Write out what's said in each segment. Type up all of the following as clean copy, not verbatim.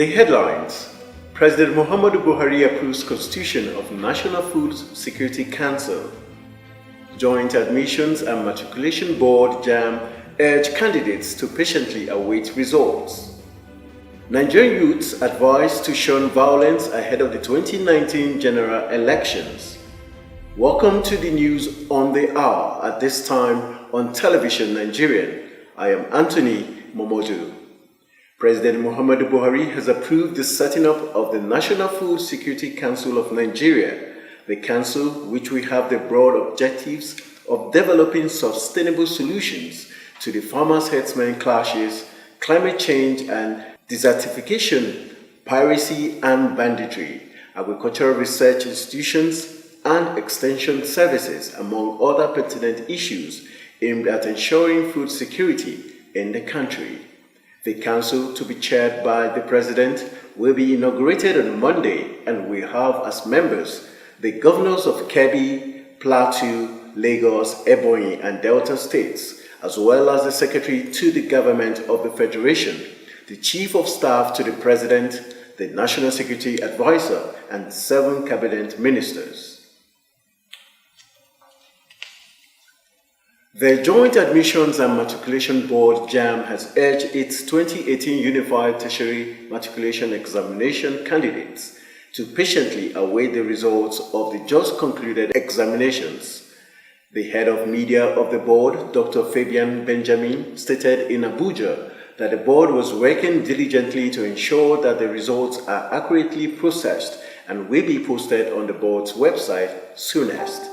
The headlines: President Muhammadu Buhari approves Constitution of National Food Security Council. Joint Admissions and Matriculation Board JAMB urge candidates to patiently await results. Nigerian youths advised to shun violence ahead of the 2019 general elections. Welcome to the news on the hour at this time on television Nigerian. I am Anthony MUHAMMADU. President Muhammadu Buhari has approved the setting up of the National Food Security Council of Nigeria. The council, which will have the broad objectives of developing sustainable solutions to the farmers-herdsmen clashes, climate change and desertification, piracy and banditry, agricultural research institutions and extension services, among other pertinent issues aimed at ensuring food security in the country. The council, to be chaired by the President, will be inaugurated on Monday and will have as members the governors of Kebbi, Plateau, Lagos, Ebonyi and Delta states, as well as the Secretary to the Government of the Federation, the Chief of Staff to the President, the National Security Advisor, and 7 Cabinet Ministers. The Joint Admissions and Matriculation Board JAMB has urged its 2018 Unified Tertiary Matriculation Examination candidates to patiently await the results of the just concluded examinations. The head of media of the board, Dr. Fabian Benjamin, stated in Abuja that the board was working diligently to ensure that the results are accurately processed and will be posted on the board's website soonest.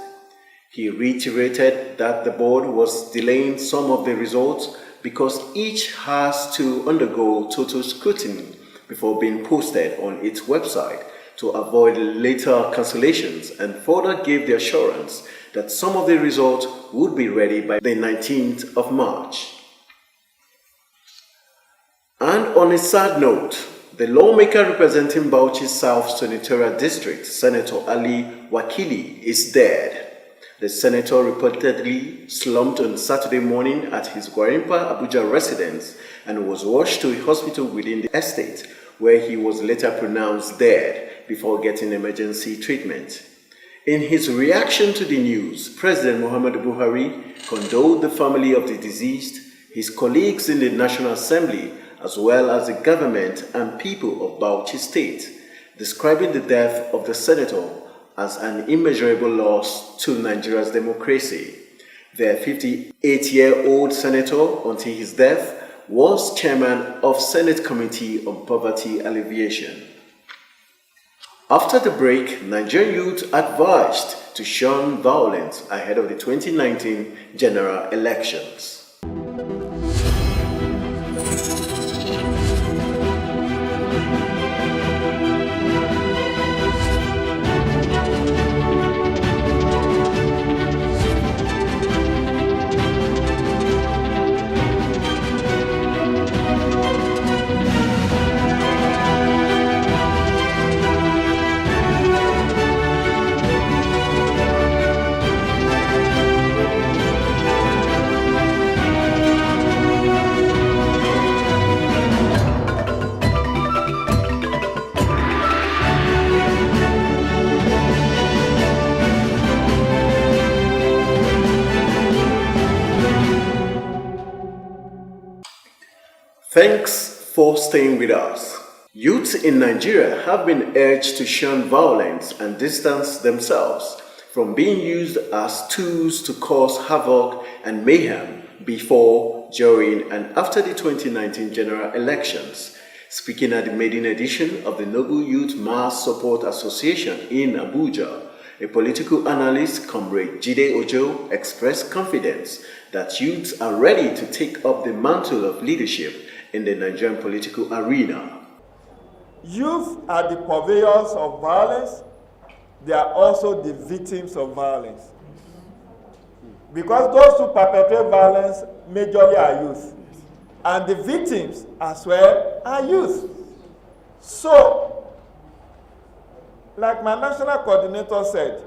He reiterated that the board was delaying some of the results because each has to undergo total scrutiny before being posted on its website to avoid later cancellations, and further gave the assurance that some of the results would be ready by the 19th of March. And on a sad note, the lawmaker representing Bauchi South Senatorial District, Senator Ali Wakili, is dead. The senator reportedly slumped on Saturday morning at his Gwarimpa, Abuja residence and was rushed to a hospital within the estate, where he was later pronounced dead before getting emergency treatment. In his reaction to the news, President Muhammadu Buhari condoled the family of the deceased, his colleagues in the National Assembly, as well as the government and people of Bauchi State, describing the death of the senator as an immeasurable loss to Nigeria's democracy. The 58-year-old senator, until his death, was chairman of Senate Committee on Poverty Alleviation. After the break, Nigerian youth advised to shun violence ahead of the 2019 general elections. Thanks for staying with us. Youths in Nigeria have been urged to shun violence and distance themselves from being used as tools to cause havoc and mayhem before, during, and after the 2019 general elections. Speaking at the maiden edition of the Noble Youth Mass Support Association in Abuja, a political analyst, Comrade Jide Ojo, expressed confidence that youths are ready to take up the mantle of leadership in the Nigerian political arena. Youth are the purveyors of violence. They are also the victims of violence. Because those who perpetrate violence majorly are youth. And the victims as well are youth. So, like my national coordinator said,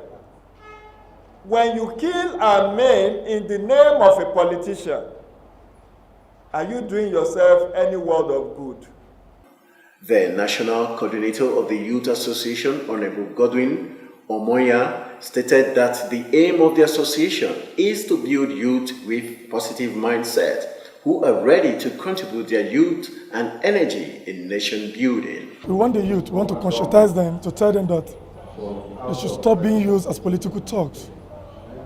when you kill a man in the name of a politician, are you doing yourself any world of good? The National Coordinator of the Youth Association, Honorable Godwin Omoya, stated that the aim of the association is to build youth with positive mindset who are ready to contribute their youth and energy in nation building. We want the youth, we want to conscientize them, to tell them that they should stop being used as political talks,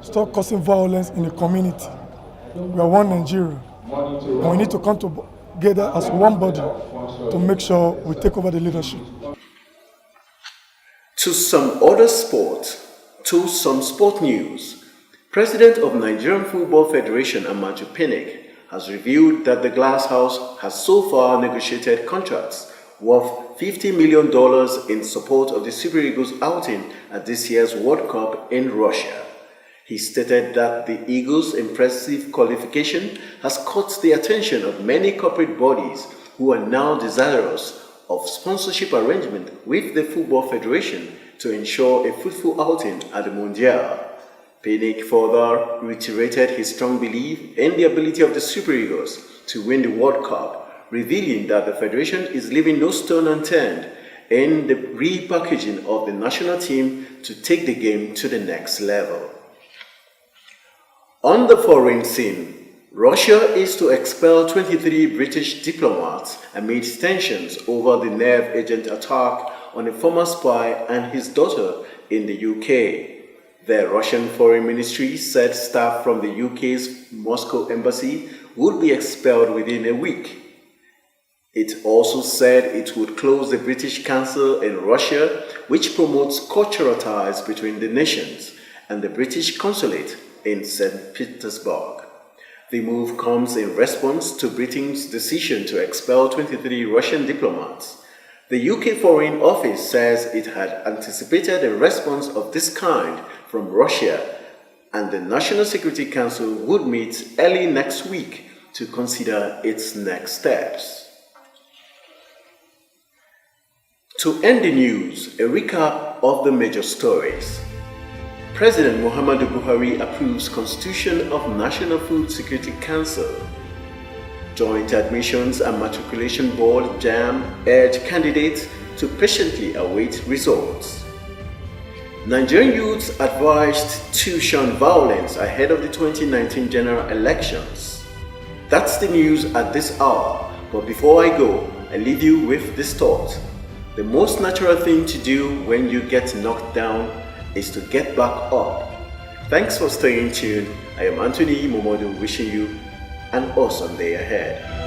stop causing violence in the community. We are one Nigeria, and we need to come together as one body to make sure we take over the leadership. To some sport news, President of Nigerian Football Federation MUHAMMADU has revealed that the Glass House has so far negotiated contracts worth $50 million in support of the Super Eagles outing at this year's World Cup in Russia. He stated that the Eagles' impressive qualification has caught the attention of many corporate bodies who are now desirous of sponsorship arrangement with the Football Federation to ensure a fruitful outing at the Mondial. Pinnick further reiterated his strong belief in the ability of the Super Eagles to win the World Cup, revealing that the Federation is leaving no stone unturned in the repackaging of the national team to take the game to the next level. On the foreign scene, Russia is to expel 23 British diplomats amid tensions over the nerve agent attack on a former spy and his daughter in the UK. The Russian Foreign Ministry said staff from the UK's Moscow embassy would be expelled within a week. It also said it would close the British Council in Russia, which promotes cultural ties between the nations, and the British Consulate in St. Petersburg. The move comes in response to Britain's decision to expel 23 Russian diplomats. The UK Foreign Office says it had anticipated a response of this kind from Russia, and the National Security Council would meet early next week to consider its next steps. To end the news, a recap of the major stories. President Muhammadu Buhari approves Constitution of National Food Security Council. Joint Admissions and Matriculation Board JAMB urge candidates to patiently await results. Nigerian youths advised to shun violence ahead of the 2019 general elections. That's the news at this hour, but before I go, I leave you with this thought. The most natural thing to do when you get knocked down is to get back up. Thanks for staying tuned. I am Anthony Momodu wishing you an awesome day ahead.